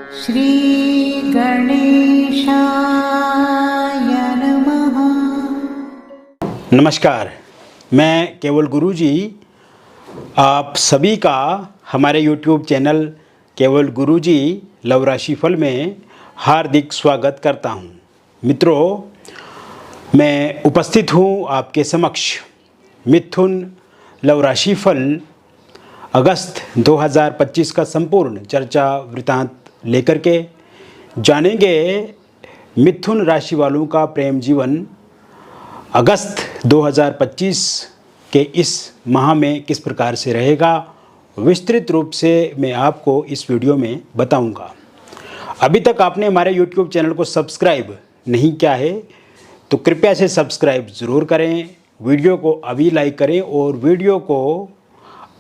श्री गणेशाय नमः। नमस्कार, मैं केवल गुरुजी आप सभी का हमारे YouTube चैनल केवल गुरुजी लव राशिफल में हार्दिक स्वागत करता हूं। मित्रों, मैं उपस्थित हूं आपके समक्ष मिथुन लव राशिफल अगस्त 2025 का संपूर्ण चर्चा वृतांत लेकर के जानेंगे मिथुन राशि वालों का प्रेम जीवन अगस्त 2025 के इस माह में किस प्रकार से रहेगा। विस्तृत रूप से मैं आपको इस वीडियो में बताऊंगा। अभी तक आपने हमारे YouTube चैनल को सब्सक्राइब नहीं किया है तो कृपया से सब्सक्राइब ज़रूर करें, वीडियो को अभी लाइक करें और वीडियो को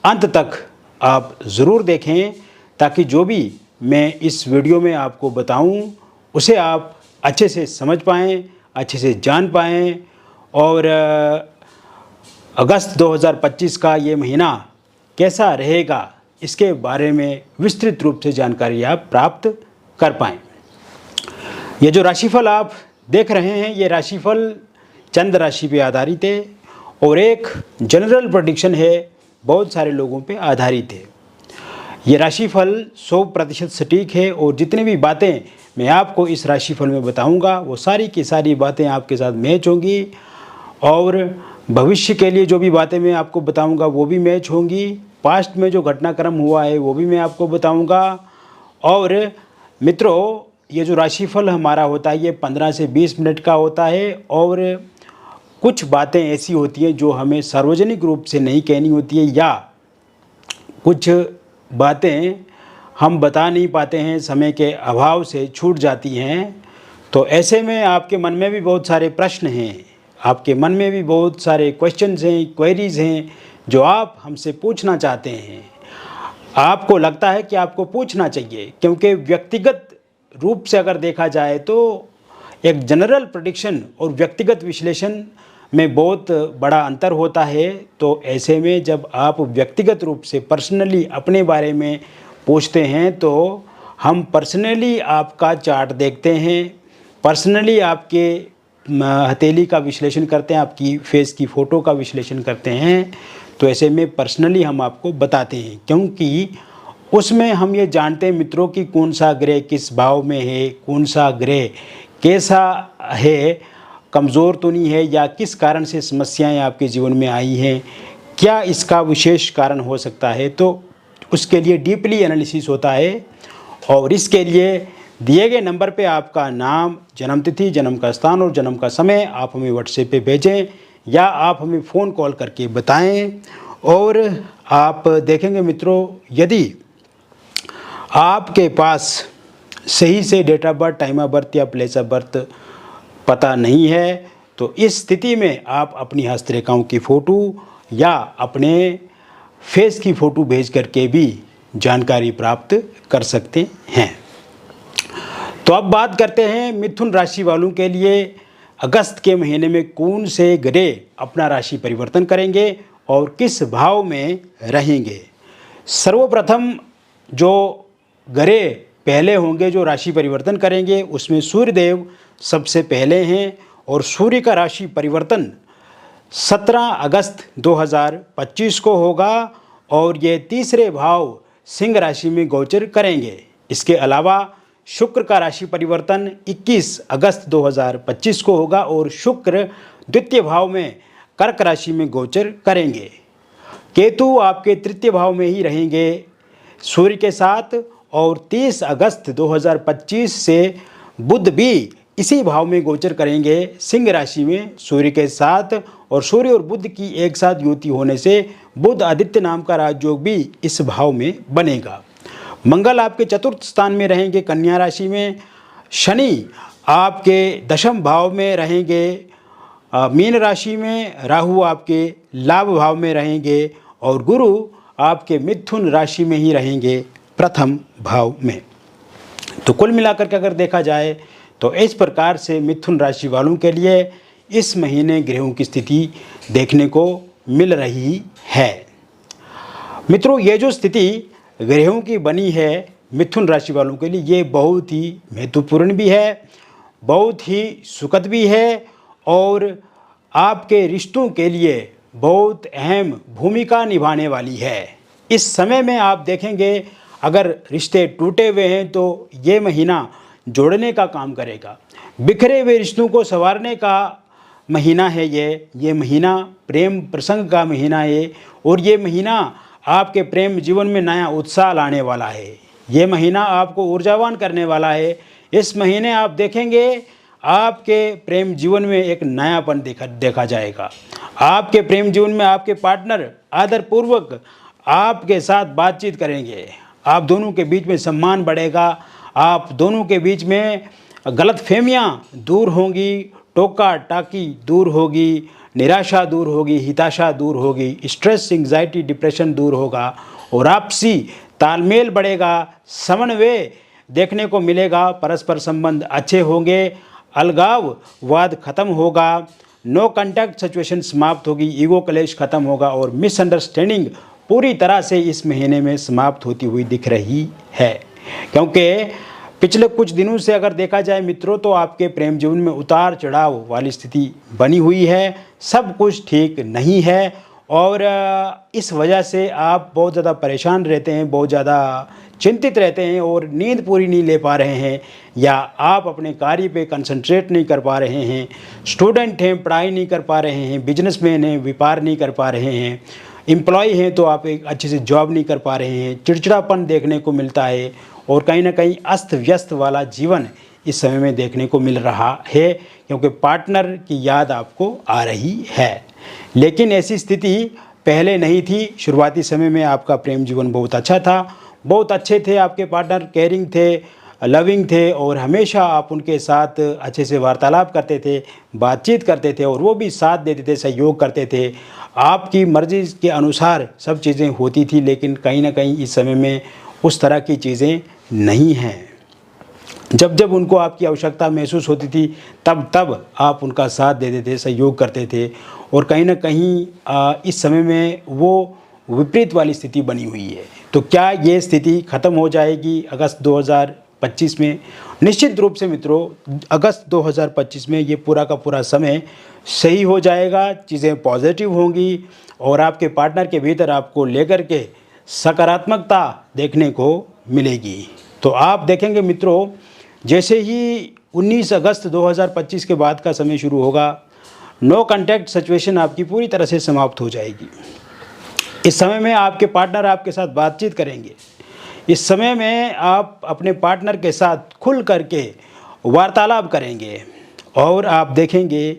अंत तक आप ज़रूर देखें ताकि जो भी मैं इस वीडियो में आपको बताऊं उसे आप अच्छे से समझ पाएँ, अच्छे से जान पाएँ और अगस्त 2025 का ये महीना कैसा रहेगा इसके बारे में विस्तृत रूप से जानकारी आप प्राप्त कर पाएँ। ये जो राशिफल आप देख रहे हैं ये राशिफल चंद राशि पे आधारित है और एक जनरल प्रेडिक्शन है, बहुत सारे लोगों पे आधारित है। ये राशिफल 100% सटीक है और जितनी भी बातें मैं आपको इस राशिफल में बताऊंगा वो सारी की सारी बातें आपके साथ मैच होंगी और भविष्य के लिए जो भी बातें मैं आपको बताऊंगा वो भी मैच होंगी। पास्ट में जो घटनाक्रम हुआ है वो भी मैं आपको बताऊंगा। और मित्रों, ये जो राशिफल हमारा होता है ये 15 से 20 मिनट का होता है और कुछ बातें ऐसी होती हैं जो हमें सार्वजनिक रूप से नहीं कहनी होती है या कुछ बातें हम बता नहीं पाते हैं, समय के अभाव से छूट जाती हैं। तो ऐसे में आपके मन में भी बहुत सारे प्रश्न हैं, आपके मन में भी बहुत सारे क्वेश्चंस हैं, क्वेरीज हैं जो आप हमसे पूछना चाहते हैं। आपको लगता है कि आपको पूछना चाहिए क्योंकि व्यक्तिगत रूप से अगर देखा जाए तो एक जनरल प्रेडिक्शन और व्यक्तिगत विश्लेषण में बहुत बड़ा अंतर होता है। तो ऐसे में जब आप व्यक्तिगत रूप से पर्सनली अपने बारे में पूछते हैं तो हम पर्सनली आपका चार्ट देखते हैं, पर्सनली आपके हथेली का विश्लेषण करते हैं, आपकी फेस की फ़ोटो का विश्लेषण करते हैं। तो ऐसे में पर्सनली हम आपको बताते हैं क्योंकि उसमें हम ये जानते हैं मित्रों कि कौन सा ग्रह किस भाव में है, कौन सा ग्रह कैसा है, कमज़ोर तो नहीं है या किस कारण से समस्याएं आपके जीवन में आई हैं, क्या इसका विशेष कारण हो सकता है। तो उसके लिए डीपली एनालिसिस होता है और इसके लिए दिए गए नंबर पे आपका नाम, जन्म तिथि, जन्म का स्थान और जन्म का समय आप हमें व्हाट्सएप पे भेजें या आप हमें फ़ोन कॉल करके बताएं। और आप देखेंगे मित्रों, यदि आपके पास सही से date of birth, time of birth या प्लेस ऑफ बर्थ पता नहीं है तो इस स्थिति में आप अपनी हस्तरेखाओं की फ़ोटो या अपने फेस की फ़ोटो भेज करके भी जानकारी प्राप्त कर सकते हैं। तो अब बात करते हैं मिथुन राशि वालों के लिए अगस्त के महीने में कौन से ग्रह अपना राशि परिवर्तन करेंगे और किस भाव में रहेंगे। सर्वप्रथम जो ग्रह पहले होंगे जो राशि परिवर्तन करेंगे उसमें सूर्यदेव सबसे पहले हैं और सूर्य का राशि परिवर्तन 17 अगस्त 2025 को होगा और ये तीसरे भाव सिंह राशि में गोचर करेंगे। इसके अलावा शुक्र का राशि परिवर्तन 21 अगस्त 2025 को होगा और शुक्र द्वितीय भाव में कर्क राशि में गोचर करेंगे। केतु आपके तृतीय भाव में ही रहेंगे सूर्य के साथ और 30 अगस्त 2025 से बुध भी इसी भाव में गोचर करेंगे सिंह राशि में सूर्य के साथ। और सूर्य और बुध की एक साथ युति होने से बुध आदित्य नाम का राजयोग भी इस भाव में बनेगा। मंगल आपके चतुर्थ स्थान में रहेंगे कन्या राशि में, शनि आपके दशम भाव में रहेंगे मीन राशि में, राहु आपके लाभ भाव में रहेंगे और गुरु आपके मिथुन राशि में ही रहेंगे प्रथम भाव में। तो कुल मिलाकर के अगर देखा जाए तो इस प्रकार से मिथुन राशि वालों के लिए इस महीने ग्रहों की स्थिति देखने को मिल रही है। मित्रों, ये जो स्थिति ग्रहों की बनी है मिथुन राशि वालों के लिए ये बहुत ही महत्वपूर्ण भी है, बहुत ही सुखद भी है और आपके रिश्तों के लिए बहुत अहम भूमिका निभाने वाली है। इस समय में आप देखेंगे अगर रिश्ते टूटे हुए हैं तो ये महीना जोड़ने का काम करेगा। बिखरे हुए रिश्तों को संवारने का महीना है ये महीना प्रेम प्रसंग का महीना है और ये महीना आपके प्रेम जीवन में नया उत्साह लाने वाला है। ये महीना आपको ऊर्जावान करने वाला है। इस महीने आप देखेंगे आपके प्रेम जीवन में एक नयापन देखा जाएगा। आपके प्रेम जीवन में आपके पार्टनर आदरपूर्वक आपके साथ बातचीत करेंगे। आप दोनों के बीच में सम्मान बढ़ेगा। आप दोनों के बीच में गलतफहमियां दूर होंगी, टोका टाकी दूर होगी, निराशा दूर होगी, हिताशा दूर होगी, स्ट्रेस, एंग्जाइटी, डिप्रेशन दूर होगा और आपसी तालमेल बढ़ेगा, समन्वय देखने को मिलेगा, परस्पर संबंध अच्छे होंगे, अलगाववाद खत्म होगा, नो कांटेक्ट सिचुएशन समाप्त होगी, ईगो क्लेश खत्म होगा और मिसअंडरस्टैंडिंग पूरी तरह से इस महीने में समाप्त होती हुई दिख रही है। क्योंकि पिछले कुछ दिनों से अगर देखा जाए मित्रों तो आपके प्रेम जीवन में उतार चढ़ाव वाली स्थिति बनी हुई है, सब कुछ ठीक नहीं है और इस वजह से आप बहुत ज़्यादा परेशान रहते हैं, बहुत ज़्यादा चिंतित रहते हैं और नींद पूरी नहीं ले पा रहे हैं या आप अपने कार्य पे कंसंट्रेट नहीं कर पा रहे हैं, स्टूडेंट हैं पढ़ाई नहीं कर पा रहे हैं, बिजनेसमैन हैं व्यापार नहीं कर पा रहे हैं, एम्प्लॉय हैं तो आप एक अच्छे से जॉब नहीं कर पा रहे हैं, चिड़चिड़ापन देखने को मिलता है और कहीं ना कहीं अस्त व्यस्त वाला जीवन इस समय में देखने को मिल रहा है क्योंकि पार्टनर की याद आपको आ रही है। लेकिन ऐसी स्थिति पहले नहीं थी। शुरुआती समय में आपका प्रेम जीवन बहुत अच्छा था, बहुत अच्छे थे आपके पार्टनर, केयरिंग थे, लविंग थे और हमेशा आप उनके साथ अच्छे से वार्तालाप करते थे, बातचीत करते थे और वो भी साथ देते थे, सहयोग करते थे। आपकी मर्ज़ी के अनुसार सब चीज़ें होती थी लेकिन कहीं ना कहीं इस समय में उस तरह की चीज़ें नहीं हैं। जब जब उनको आपकी आवश्यकता महसूस होती थी तब तब आप उनका साथ देते थे, सहयोग करते थे और कहीं ना कहीं इस समय में वो विपरीत वाली स्थिति बनी हुई है। तो क्या ये स्थिति ख़त्म हो जाएगी अगस्त 2025 में? निश्चित रूप से मित्रों अगस्त 2025 में ये पूरा का पूरा समय सही हो जाएगा, चीज़ें पॉजिटिव होंगी और आपके पार्टनर के भीतर आपको लेकर के सकारात्मकता देखने को मिलेगी। तो आप देखेंगे मित्रों जैसे ही 19 अगस्त 2025 के बाद का समय शुरू होगा, नो कांटेक्ट सिचुएशन आपकी पूरी तरह से समाप्त हो जाएगी। इस समय में आपके पार्टनर आपके साथ बातचीत करेंगे। इस समय में आप अपने पार्टनर के साथ खुल करके वार्तालाप करेंगे और आप देखेंगे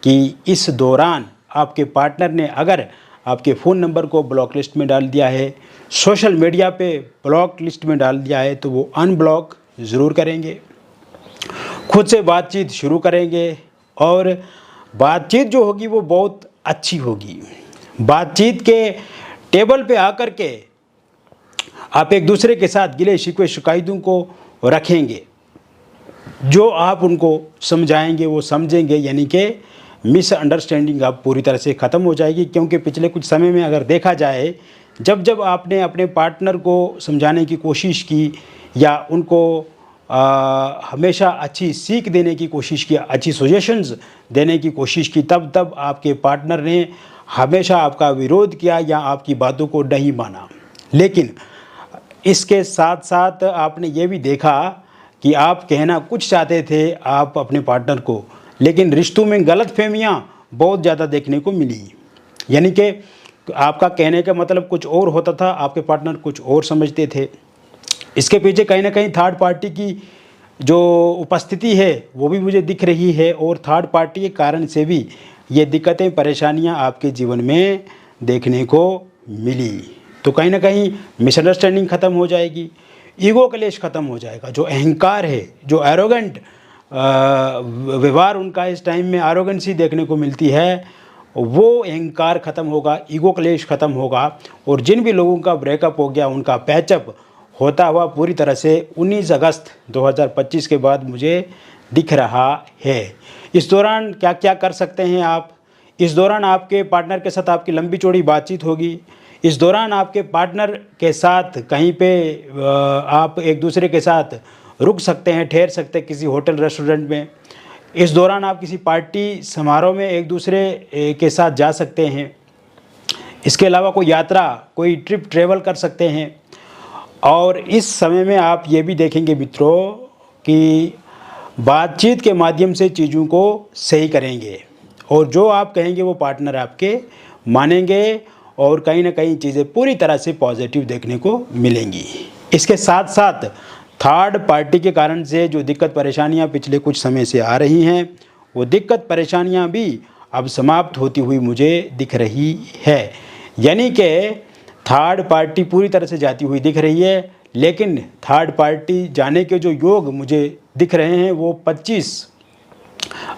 कि इस दौरान आपके पार्टनर ने अगर आपके फ़ोन नंबर को ब्लॉक लिस्ट में डाल दिया है, सोशल मीडिया पे ब्लॉक लिस्ट में डाल दिया है तो वो अनब्लॉक ज़रूर करेंगे, खुद से बातचीत शुरू करेंगे और बातचीत जो होगी वो बहुत अच्छी होगी। बातचीत के टेबल पे आकर के आप एक दूसरे के साथ गिले शिकवे शिकायतों को रखेंगे, जो आप उनको समझाएंगे वो समझेंगे, यानी कि मिसअंडरस्टैंडिंग अब पूरी तरह से ख़त्म हो जाएगी। क्योंकि पिछले कुछ समय में अगर देखा जाए जब जब आपने अपने पार्टनर को समझाने की कोशिश की या उनको हमेशा अच्छी सीख देने की कोशिश की, अच्छी सजेशंस देने की कोशिश की, तब तब आपके पार्टनर ने हमेशा आपका विरोध किया या आपकी बातों को नहीं माना। लेकिन इसके साथ साथ आपने ये भी देखा कि आप कहना कुछ चाहते थे आप अपने पार्टनर को, लेकिन रिश्तों में गलतफहमियां बहुत ज़्यादा देखने को मिली। यानी कि आपका कहने का मतलब कुछ और होता था, आपके पार्टनर कुछ और समझते थे। इसके पीछे कहीं ना कहीं थर्ड पार्टी की जो उपस्थिति है वो भी मुझे दिख रही है और थर्ड पार्टी के कारण से भी ये दिक्कतें परेशानियां आपके जीवन में देखने को मिली। तो कहीं ना कहीं मिसअंडरस्टैंडिंग ख़त्म हो जाएगी, ईगो क्लेश ख़त्म हो जाएगा। जो अहंकार है, जो एरोगेंट व्यवहार उनका इस टाइम में एरोगेंसी देखने को मिलती है, वो अहंकार ख़त्म होगा, ईगो क्लेश ख़त्म होगा और जिन भी लोगों का ब्रेकअप हो गया उनका पैचअप होता हुआ पूरी तरह से 19 अगस्त 2025 के बाद मुझे दिख रहा है। इस दौरान क्या क्या कर सकते हैं आप? इस दौरान आपके पार्टनर के साथ आपकी लंबी चौड़ी बातचीत होगी, इस दौरान आपके पार्टनर के साथ कहीं पे आप एक दूसरे के साथ रुक सकते हैं, ठहर सकते हैं किसी होटल रेस्टोरेंट में। इस दौरान आप किसी पार्टी समारोह में एक दूसरे के साथ जा सकते हैं। इसके अलावा कोई यात्रा, कोई ट्रिप ट्रैवल कर सकते हैं। और इस समय में आप ये भी देखेंगे मित्रों कि बातचीत के माध्यम से चीज़ों को सही करेंगे और जो आप कहेंगे वो पार्टनर आपके मानेंगे और कहीं ना कहीं चीज़ें पूरी तरह से पॉजिटिव देखने को मिलेंगी। इसके साथ साथ थर्ड पार्टी के कारण से जो दिक्कत परेशानियां पिछले कुछ समय से आ रही हैं, वो दिक्कत परेशानियां भी अब समाप्त होती हुई मुझे दिख रही है। यानी कि थर्ड पार्टी पूरी तरह से जाती हुई दिख रही है, लेकिन थर्ड पार्टी जाने के जो योग मुझे दिख रहे हैं वो 25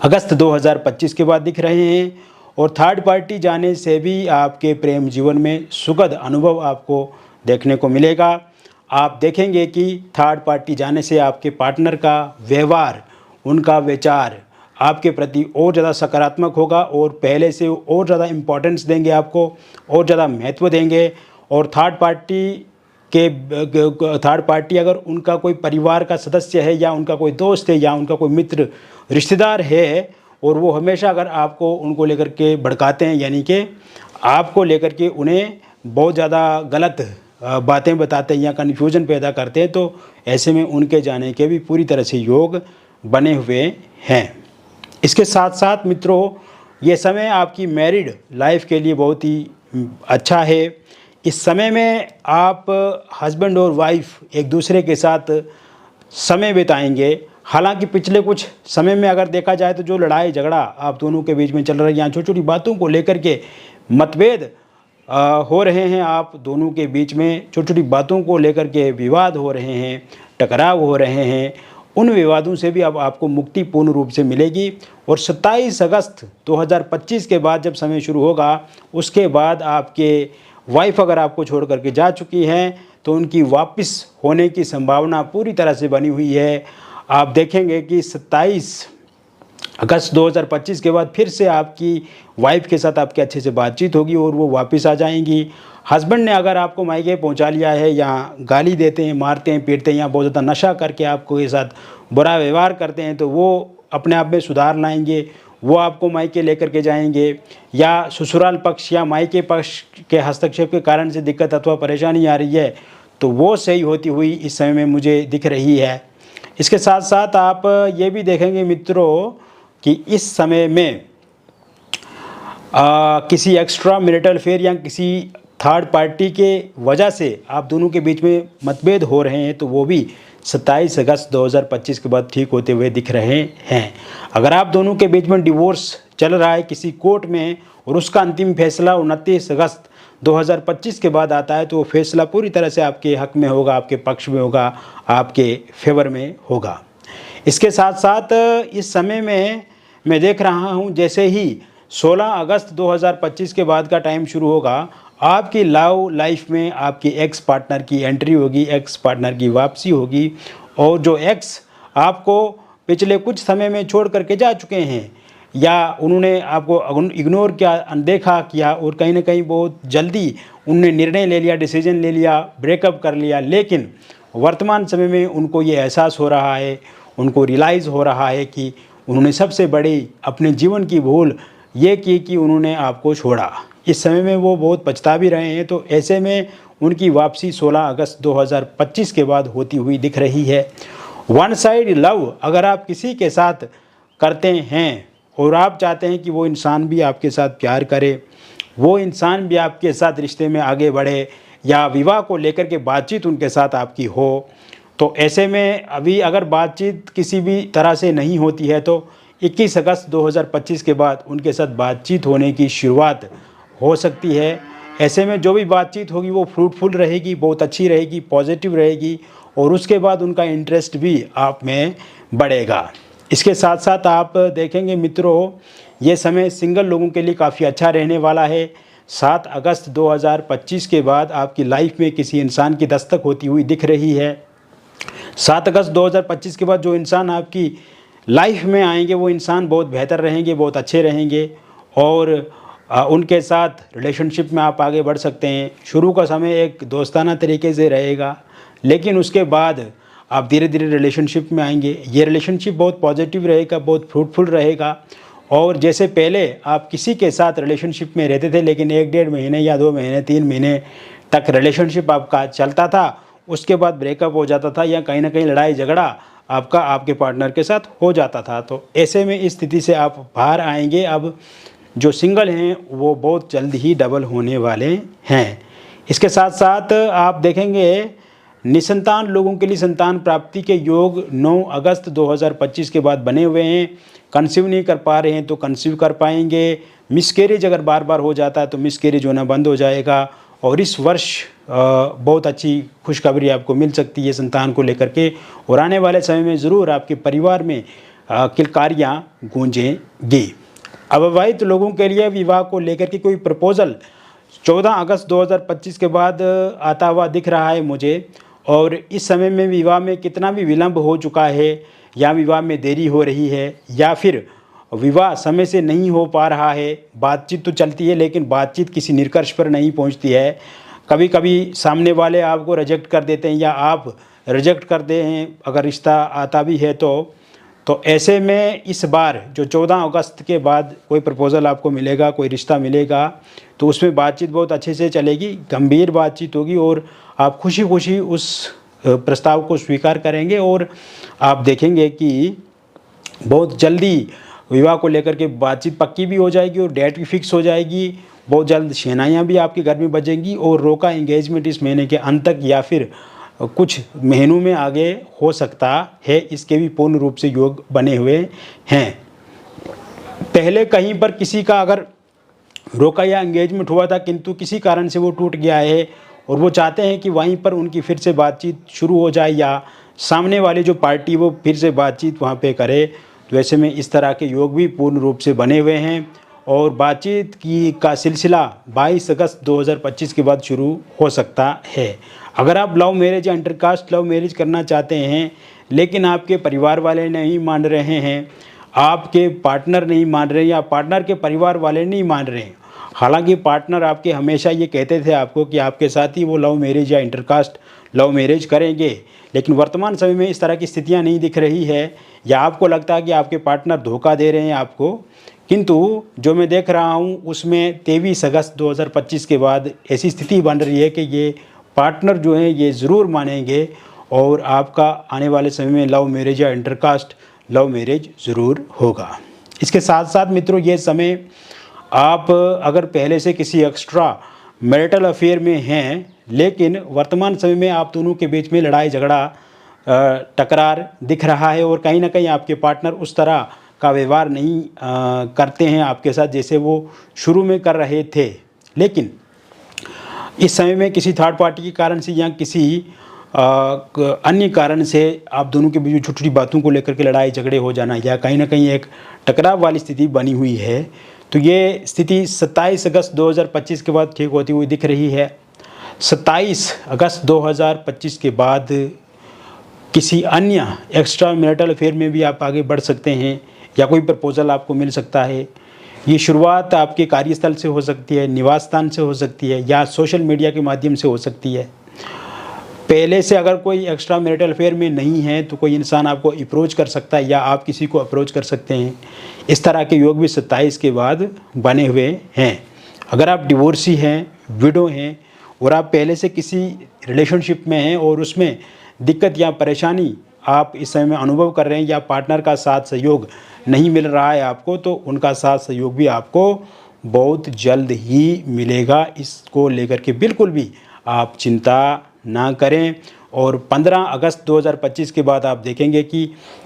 अगस्त 2025 के बाद दिख रहे हैं। और थर्ड पार्टी जाने से भी आपके प्रेम जीवन में सुखद अनुभव आपको देखने को मिलेगा। आप देखेंगे कि थर्ड पार्टी जाने से आपके पार्टनर का व्यवहार, उनका विचार आपके प्रति और ज़्यादा सकारात्मक होगा और पहले से और ज़्यादा इम्पोर्टेंस देंगे, आपको और ज़्यादा महत्व देंगे। और थर्ड पार्टी अगर उनका कोई परिवार का सदस्य है या उनका कोई दोस्त है या उनका कोई मित्र रिश्तेदार है और वो हमेशा अगर आपको उनको लेकर के भड़काते हैं, यानी कि आपको लेकर के उन्हें बहुत ज़्यादा गलत बातें बताते हैं या कन्फ्यूजन पैदा करते हैं, तो ऐसे में उनके जाने के भी पूरी तरह से योग बने हुए हैं। इसके साथ साथ मित्रों, ये समय आपकी मैरिड लाइफ के लिए बहुत ही अच्छा है। इस समय में आप हस्बैंड और वाइफ एक दूसरे के साथ समय बिताएंगे। हालांकि पिछले कुछ समय में अगर देखा जाए तो जो लड़ाई झगड़ा आप दोनों के बीच में चल रहा है या छोटी छोटी बातों को लेकर के मतभेद हो रहे हैं, आप दोनों के बीच में छोटी छोटी बातों को लेकर के विवाद हो रहे हैं, टकराव हो रहे हैं, उन विवादों से भी अब आपको मुक्ति पूर्ण रूप से मिलेगी। और 27 अगस्त 2025 के बाद जब समय शुरू होगा, उसके बाद आपके वाइफ अगर आपको छोड़ करके जा चुकी हैं तो उनकी वापस होने की संभावना पूरी तरह से बनी हुई है। आप देखेंगे कि 27 अगस्त 2025 के बाद फिर से आपकी वाइफ के साथ आपके अच्छे से बातचीत होगी और वो वापस आ जाएंगी। हस्बैंड ने अगर आपको मायके पहुंचा लिया है या गाली देते हैं, मारते हैं, पीटते हैं या बहुत ज़्यादा नशा करके आपको के साथ बुरा व्यवहार करते हैं, तो वो अपने आप में सुधार लाएंगे, वो आपको मायके लेकर के जाएंगे। या ससुराल पक्ष या मायके पक्ष के हस्तक्षेप के कारण से दिक्कत अथवा परेशानी आ रही है, तो वो सही होती हुई इस समय में मुझे दिख रही है। इसके साथ साथ आप ये भी देखेंगे मित्रों कि इस समय में किसी एक्स्ट्रा मैरिटल अफेयर या किसी थर्ड पार्टी के वजह से आप दोनों के बीच में मतभेद हो रहे हैं, तो वो भी 27 अगस्त 2025 के बाद ठीक होते हुए दिख रहे हैं। अगर आप दोनों के बीच में डिवोर्स चल रहा है किसी कोर्ट में और उसका अंतिम फैसला 29 अगस्त 2025 के बाद आता है, तो वो फैसला पूरी तरह से आपके हक में होगा, आपके पक्ष में होगा, आपके फेवर में होगा। इसके साथ साथ इस समय में मैं देख रहा हूँ जैसे ही 16 अगस्त 2025 के बाद का टाइम शुरू होगा, आपकी लव लाइफ में आपकी एक्स पार्टनर की एंट्री होगी, एक्स पार्टनर की वापसी होगी। और जो एक्स आपको पिछले कुछ समय में छोड़ करके जा चुके हैं या उन्होंने आपको इग्नोर किया, अनदेखा किया और कहीं ना कहीं बहुत जल्दी उन्होंने निर्णय ले लिया, डिसीजन ले लिया, ब्रेकअप कर लिया, लेकिन वर्तमान समय में उनको ये एहसास हो रहा है, उनको रियलाइज़ हो रहा है कि उन्होंने सबसे बड़ी अपने जीवन की भूल ये की कि उन्होंने आपको छोड़ा। इस समय में वो बहुत पछता भी रहे हैं। तो ऐसे में उनकी वापसी 16 अगस्त 2025 के बाद होती हुई दिख रही है। वन साइड लव अगर आप किसी के साथ करते हैं और आप चाहते हैं कि वो इंसान भी आपके साथ प्यार करे, वो इंसान भी आपके साथ रिश्ते में आगे बढ़े या विवाह को लेकर के बातचीत उनके साथ आपकी हो, तो ऐसे में अभी अगर बातचीत किसी भी तरह से नहीं होती है तो 21 अगस्त 2025 के बाद उनके साथ बातचीत होने की शुरुआत हो सकती है। ऐसे में जो भी बातचीत होगी वो फ्रूटफुल रहेगी, बहुत अच्छी रहेगी, पॉजिटिव रहेगी और उसके बाद उनका इंटरेस्ट भी आप में बढ़ेगा। इसके साथ साथ आप देखेंगे मित्रों, ये समय सिंगल लोगों के लिए काफ़ी अच्छा रहने वाला है। 7 अगस्त 2025 के बाद आपकी लाइफ में किसी इंसान की दस्तक होती हुई दिख रही है। 7 अगस्त 2025 के बाद जो इंसान आपकी लाइफ में आएंगे वो इंसान बहुत बेहतर रहेंगे, बहुत अच्छे रहेंगे और उनके साथ रिलेशनशिप में आप आगे बढ़ सकते हैं। शुरू का समय एक दोस्ताना तरीके से रहेगा, लेकिन उसके बाद आप धीरे धीरे रिलेशनशिप में आएंगे। ये रिलेशनशिप बहुत पॉजिटिव रहेगा, बहुत फ्रूटफुल रहेगा। और जैसे पहले आप किसी के साथ रिलेशनशिप में रहते थे, लेकिन 1-1.5 महीने या 2 महीने 3 महीने तक रिलेशनशिप आपका चलता था, उसके बाद ब्रेकअप हो जाता था या कहीं ना कहीं लड़ाई झगड़ा आपका आपके पार्टनर के साथ हो जाता था। तो ऐसे में इस स्थिति से आप बाहर आएंगे। अब जो सिंगल हैं वो बहुत जल्द ही डबल होने वाले हैं। इसके साथ साथ आप देखेंगे निसंतान लोगों के लिए संतान प्राप्ति के योग 9 अगस्त 2025 के बाद बने हुए हैं। कंसीव नहीं कर पा रहे हैं तो कंसीव कर पाएंगे। मिसकैरेज अगर बार बार हो जाता है तो मिसकैरेज होना बंद हो जाएगा। और इस वर्ष बहुत अच्छी खुशखबरी आपको मिल सकती है संतान को लेकर के। और आने वाले समय में ज़रूर आपके परिवार में किलकारियाँ गूंजेंगी। अविवाहित लोगों के लिए विवाह को लेकर के कोई प्रपोज़ल 14 अगस्त 2025 के बाद आता हुआ दिख रहा है मुझे। और इस समय में विवाह में कितना भी विलंब हो चुका है या विवाह में देरी हो रही है या फिर विवाह समय से नहीं हो पा रहा है, बातचीत तो चलती है लेकिन बातचीत किसी निष्कर्ष पर नहीं पहुंचती है। कभी कभी सामने वाले आपको रिजेक्ट कर देते हैं या आप रिजेक्ट करते हैं अगर रिश्ता आता भी है तो ऐसे में इस बार जो 14 अगस्त के बाद कोई प्रपोज़ल आपको मिलेगा, कोई रिश्ता मिलेगा, तो उसमें बातचीत बहुत अच्छे से चलेगी, गंभीर बातचीत होगी और आप खुशी खुशी उस प्रस्ताव को स्वीकार करेंगे। और आप देखेंगे कि बहुत जल्दी विवाह को लेकर के बातचीत पक्की भी हो जाएगी और डेट भी फिक्स हो जाएगी। बहुत जल्द शहनाइयाँ भी आपके घर में बजेंगी और रोका एंगेजमेंट इस महीने के अंत तक या फिर कुछ महीनों में आगे हो सकता है। इसके भी पूर्ण रूप से योग बने हुए हैं। पहले कहीं पर किसी का अगर रोका या एंगेजमेंट हुआ था किंतु किसी कारण से वो टूट गया है और वो चाहते हैं कि वहीं पर उनकी फिर से बातचीत शुरू हो जाए या सामने वाली जो पार्टी वो फिर से बातचीत वहाँ पे करे, तो ऐसे में इस तरह के योग भी पूर्ण रूप से बने हुए हैं। और बातचीत का सिलसिला 22 अगस्त 2025 के बाद शुरू हो सकता है। अगर आप लव मैरिज या इंटरकास्ट लव मैरिज करना चाहते हैं लेकिन आपके परिवार वाले नहीं मान रहे हैं, आपके पार्टनर नहीं मान रहे या पार्टनर के परिवार वाले नहीं मान रहे हैं, हालांकि पार्टनर आपके हमेशा ये कहते थे आपको कि आपके साथ ही वो लव मैरिज या इंटरकास्ट लव मैरिज करेंगे, लेकिन वर्तमान समय में इस तरह की स्थितियां नहीं दिख रही है या आपको लगता है कि आपके पार्टनर धोखा दे रहे हैं आपको। किंतु जो मैं देख रहा हूं उसमें 23 अगस्त 2025 के बाद ऐसी स्थिति बन रही है कि ये पार्टनर जो हैं ये ज़रूर मानेंगे और आपका आने वाले समय में लव मैरिज या इंटरकास्ट लव मैरिज ज़रूर होगा। इसके साथ साथ मित्रों ये समय आप अगर पहले से किसी एक्स्ट्रा मैरिटल अफेयर में हैं लेकिन वर्तमान समय में आप दोनों के बीच में लड़ाई झगड़ा टकरार दिख रहा है और कहीं ना कहीं आपके पार्टनर उस तरह का व्यवहार नहीं करते हैं आपके साथ जैसे वो शुरू में कर रहे थे, लेकिन इस समय में किसी थर्ड पार्टी के कारण से या किसी अन्य कारण से आप दोनों के बीच छोटी छोटी बातों को लेकर के लड़ाई झगड़े हो जाना या कहीं ना कहीं एक टकराव वाली स्थिति बनी हुई है, तो ये स्थिति 27 अगस्त 2025 के बाद ठीक होती हुई दिख रही है। 27 अगस्त 2025 के बाद किसी अन्य एक्स्ट्रा मैरिटल अफेयर में भी आप आगे बढ़ सकते हैं या कोई प्रपोज़ल आपको मिल सकता है। ये शुरुआत आपके कार्यस्थल से हो सकती है, निवास स्थान से हो सकती है या सोशल मीडिया के माध्यम से हो सकती है। पहले से अगर कोई एक्स्ट्रा मैरिटल अफेयर में नहीं है तो कोई इंसान आपको अप्रोच कर सकता है या आप किसी को अप्रोच कर सकते हैं। इस तरह के योग भी 27 के बाद बने हुए हैं। अगर आप डिवोर्सी हैं, विडो हैं और आप पहले से किसी रिलेशनशिप में हैं और उसमें दिक्कत या परेशानी आप इस समय में अनुभव कर रहे हैं या पार्टनर का साथ सहयोग नहीं मिल रहा है आपको, तो उनका साथ सहयोग भी आपको बहुत जल्द ही मिलेगा। इसको लेकर के बिल्कुल भी आप चिंता ना करें। और 15 अगस्त 2025 के बाद आप देखेंगे कि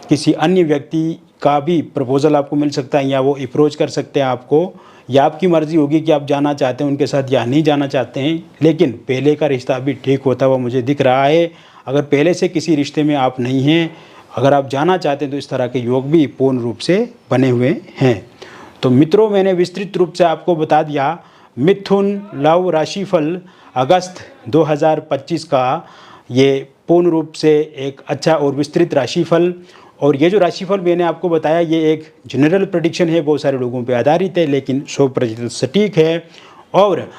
किसी अन्य व्यक्ति का भी प्रपोज़ल आपको मिल सकता है या वो अप्रोच कर सकते हैं आपको, या आपकी मर्ज़ी होगी कि आप जाना चाहते हैं उनके साथ या नहीं जाना चाहते हैं। लेकिन पहले का रिश्ता अभी ठीक होता हुआ मुझे दिख रहा है। अगर पहले से किसी रिश्ते में आप नहीं हैं, अगर आप जाना चाहते हैं तो इस तरह के योग भी पूर्ण रूप से बने हुए हैं। तो मित्रों मैंने विस्तृत रूप से आपको बता दिया मिथुन लव राशिफल अगस्त 2025 का ये पूर्ण रूप से एक अच्छा और विस्तृत राशिफल। और ये जो राशिफल मैंने आपको बताया ये एक जनरल प्रेडिक्शन है, बहुत सारे लोगों पे आधारित है, लेकिन 100% सटीक है। और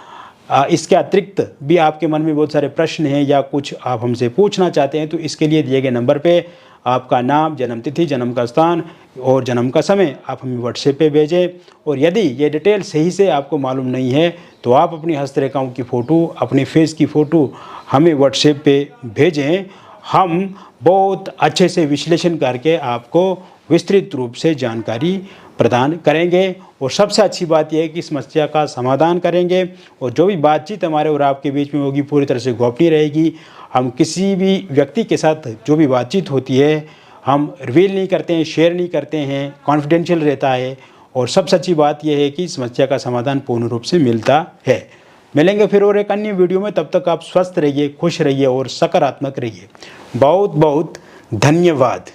इसके अतिरिक्त भी आपके मन में बहुत सारे प्रश्न हैं या कुछ आप हमसे पूछना चाहते हैं तो इसके लिए दिए गए नंबर पे आपका नाम, जन्म तिथि, जन्म का स्थान और जन्म का समय आप हमें व्हाट्सएप पे भेजें। और यदि ये डिटेल सही से आपको मालूम नहीं है तो आप अपनी हस्तरेखाओं की फ़ोटो, अपने फेस की फ़ोटो हमें व्हाट्सएप पे भेजें। हम बहुत अच्छे से विश्लेषण करके आपको विस्तृत रूप से जानकारी प्रदान करेंगे और सबसे अच्छी बात यह है कि समस्या का समाधान करेंगे। और जो भी बातचीत हमारे और आपके बीच में होगी पूरी तरह से गोपनीय रहेगी। हम किसी भी व्यक्ति के साथ जो भी बातचीत होती है हम रिवील नहीं करते हैं, शेयर नहीं करते हैं, कॉन्फिडेंशियल रहता है। और सबसे अच्छी बात यह है कि समस्या का समाधान पूर्ण रूप से मिलता है। मिलेंगे फिर और एक अन्य वीडियो में, तब तक आप स्वस्थ रहिए, खुश रहिए और सकारात्मक रहिए। बहुत बहुत धन्यवाद।